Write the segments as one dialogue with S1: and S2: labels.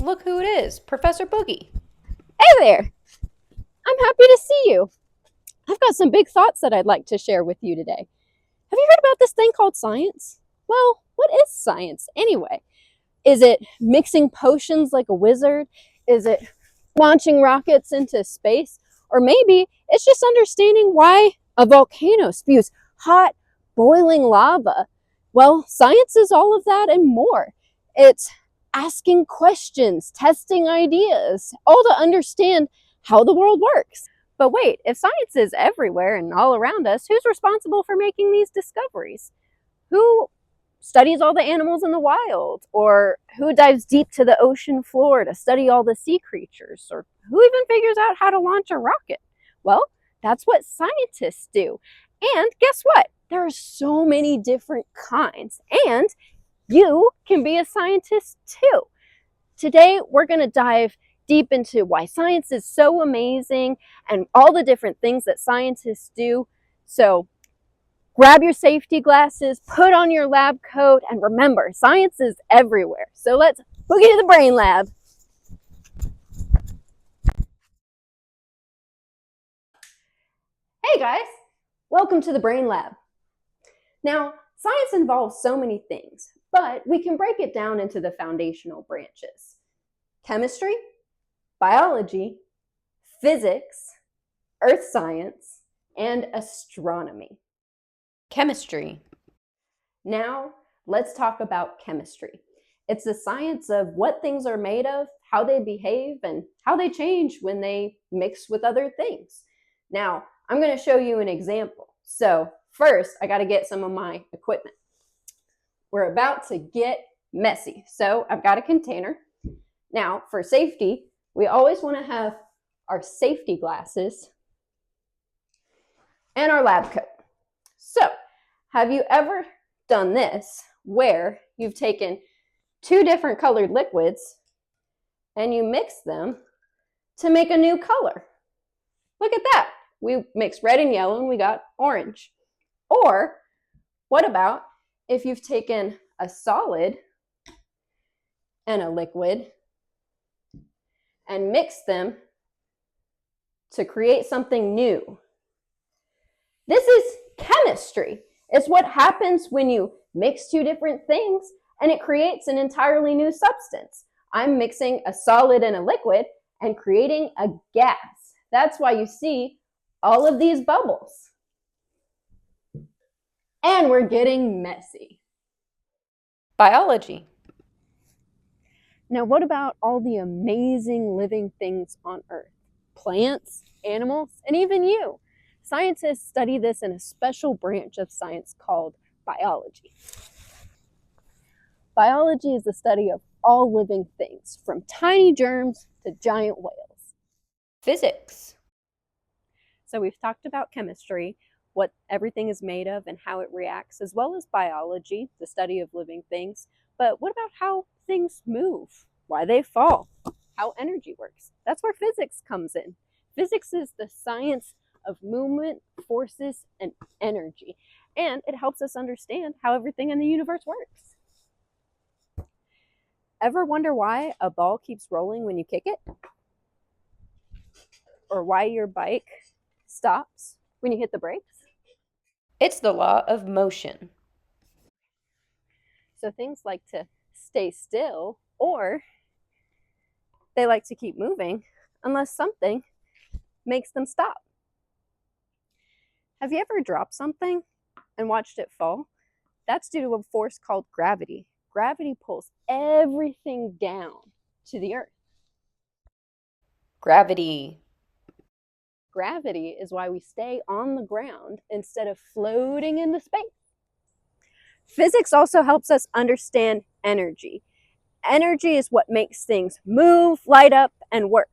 S1: Look who it is, Professor Boogie.
S2: Hey there! I'm happy to see you. I've got some big thoughts that I'd like to share with you today. Have you heard about this thing called science? Well, what is science anyway? Is it mixing potions like a wizard? Is it launching rockets into space? Or maybe it's just understanding why a volcano spews hot, boiling lava. Well, science is all of that and more. It's asking questions, testing ideas, all to understand how the world works. But wait, if science is everywhere and all around us, who's responsible for making these discoveries? Who studies all the animals in the wild? Or who dives deep to the ocean floor to study all the sea creatures? Or who even figures out how to launch a rocket? Well, that's what scientists do. And guess what? There are so many different kinds. And you can be a scientist too. Today, we're going to dive deep into why science is so amazing and all the different things that scientists do. So grab your safety glasses, put on your lab coat, and remember, science is everywhere. So let's boogie to the brain lab. Hey guys, welcome to the brain lab. Now, science involves so many things, but we can break it down into the foundational branches: chemistry, biology, physics, earth science, and astronomy.
S1: Chemistry.
S2: Now, let's talk about chemistry. It's the science of what things are made of, how they behave, and how they change when they mix with other things. Now, I'm going to show you an example. So first, I got to get some of my equipment. We're about to get messy. So I've got a container. Now, for safety, we always want to have our safety glasses and our lab coat. So, have you ever done this where you've taken two different colored liquids and you mix them to make a new color? Look at that. We mixed red and yellow and we got orange. Or what about if you've taken a solid and a liquid and mixed them to create something new? This is chemistry. It's what happens when you mix two different things and it creates an entirely new substance. I'm mixing a solid and a liquid and creating a gas. That's why you see all of these bubbles. And we're getting messy.
S1: Biology.
S2: Now, what about all the amazing living things on Earth? Plants, animals, and even you. Scientists study this in a special branch of science called biology. Biology is the study of all living things, from tiny germs to giant whales.
S1: Physics.
S2: So we've talked about chemistry, what everything is made of and how it reacts, as well as biology, the study of living things. But what about how things move, why they fall, how energy works? That's where physics comes in. Physics is the science of movement, forces, and energy. And it helps us understand how everything in the universe works. Ever wonder why a ball keeps rolling when you kick it? Or why your bike stops when you hit the brakes?
S1: It's the law of motion.
S2: So things like to stay still, or they like to keep moving unless something makes them stop. Have you ever dropped something and watched it fall? That's due to a force called gravity. Gravity pulls everything down to the earth.
S1: Gravity.
S2: Gravity is why we stay on the ground instead of floating into space. Physics also helps us understand energy. Energy is what makes things move, light up, and work.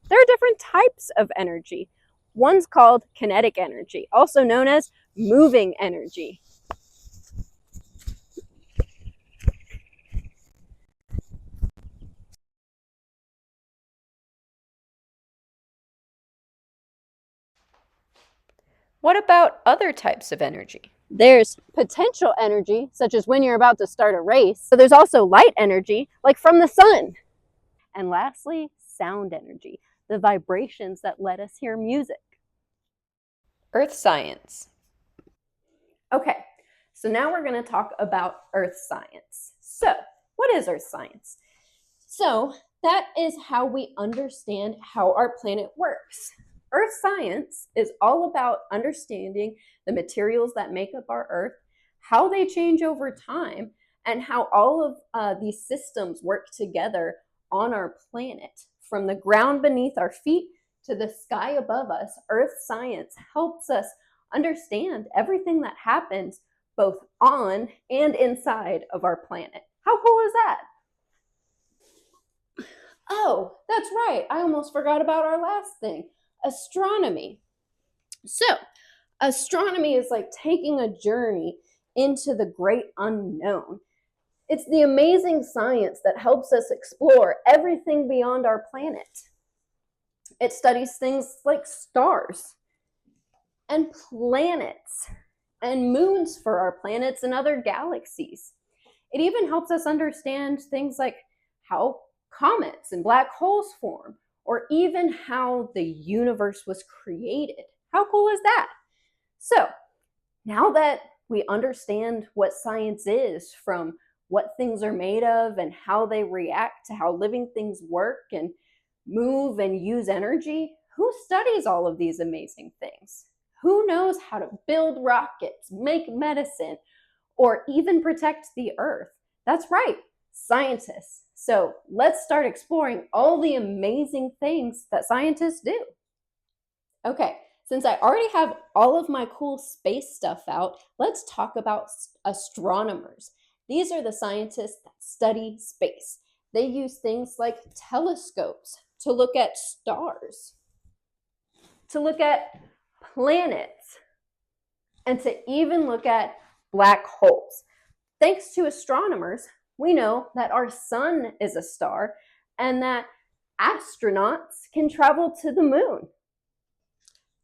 S2: There are different types of energy. One's called kinetic energy, also known as moving energy.
S1: What about other types of energy?
S2: There's potential energy, such as when you're about to start a race. But there's also light energy, like from the sun. And lastly, sound energy, the vibrations that let us hear music.
S1: Earth science.
S2: Okay, so now we're going to talk about earth science. So, what is earth science? So, that is how we understand how our planet works. Earth science is all about understanding the materials that make up our Earth, how they change over time, and how all of these systems work together on our planet. From the ground beneath our feet to the sky above us, Earth science helps us understand everything that happens both on and inside of our planet. How cool is that? Oh, that's right. I almost forgot about our last thing, astronomy. So, astronomy is like taking a journey into the great unknown. It's the amazing science that helps us explore everything beyond our planet. It studies things like stars and planets and moons for our planets and other galaxies. It even helps us understand things like how comets and black holes form, or even how the universe was created. How cool is that? So, now that we understand what science is, from what things are made of and how they react to how living things work and move and use energy, who studies all of these amazing things? Who knows how to build rockets, make medicine, or even protect the Earth? That's right, scientists. So let's start exploring all the amazing things that scientists do. Okay, since I already have all of my cool space stuff out, let's talk about astronomers. These are the scientists that study space. They use things like telescopes to look at stars, to look at planets, and to even look at black holes. Thanks to astronomers, we know that our sun is a star and that astronauts can travel to the moon.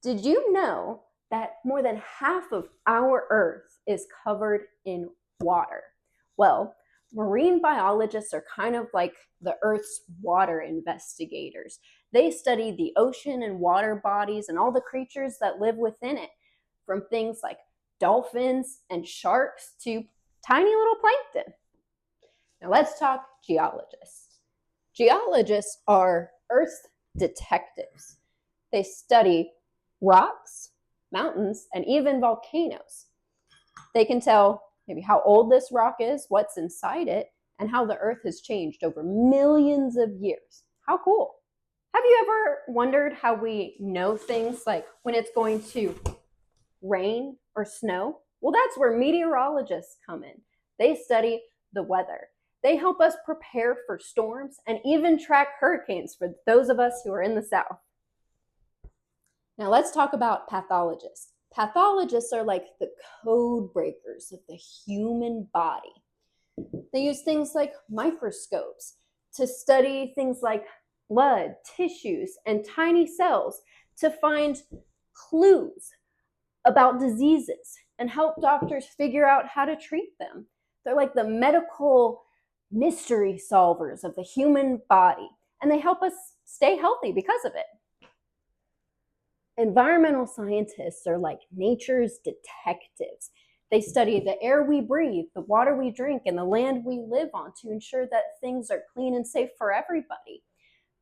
S2: Did you know that more than half of our Earth is covered in water? Well, marine biologists are kind of like the Earth's water investigators. They study the ocean and water bodies and all the creatures that live within it, from things like dolphins and sharks to tiny little plankton. Now let's talk geologists. Geologists are Earth's detectives. They study rocks, mountains, and even volcanoes. They can tell maybe how old this rock is, what's inside it, and how the Earth has changed over millions of years. How cool! Have you ever wondered how we know things like when it's going to rain or snow? Well, that's where meteorologists come in. They study the weather. They help us prepare for storms and even track hurricanes for those of us who are in the South. Now let's talk about pathologists. Pathologists are like the code breakers of the human body. They use things like microscopes to study things like blood, tissues, and tiny cells to find clues about diseases and help doctors figure out how to treat them. They're like the medical mystery solvers of the human body, and they help us stay healthy because of it. Environmental scientists are like nature's detectives. They study the air we breathe, the water we drink, and the land we live on to ensure that things are clean and safe for everybody.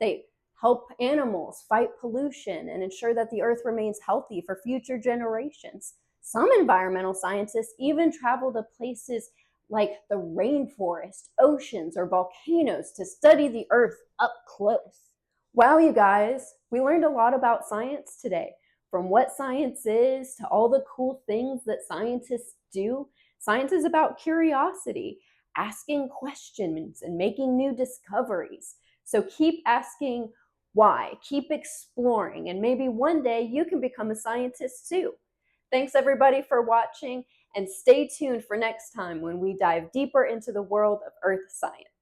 S2: They help animals fight pollution and ensure that the earth remains healthy for future generations. Some environmental scientists even travel to places like the rainforest, oceans, or volcanoes to study the earth up close. Wow, you guys, we learned a lot about science today. From what science is to all the cool things that scientists do. Science is about curiosity, asking questions, and making new discoveries. So keep asking why, keep exploring, and maybe one day you can become a scientist too. Thanks everybody for watching, and stay tuned for next time when we dive deeper into the world of earth science.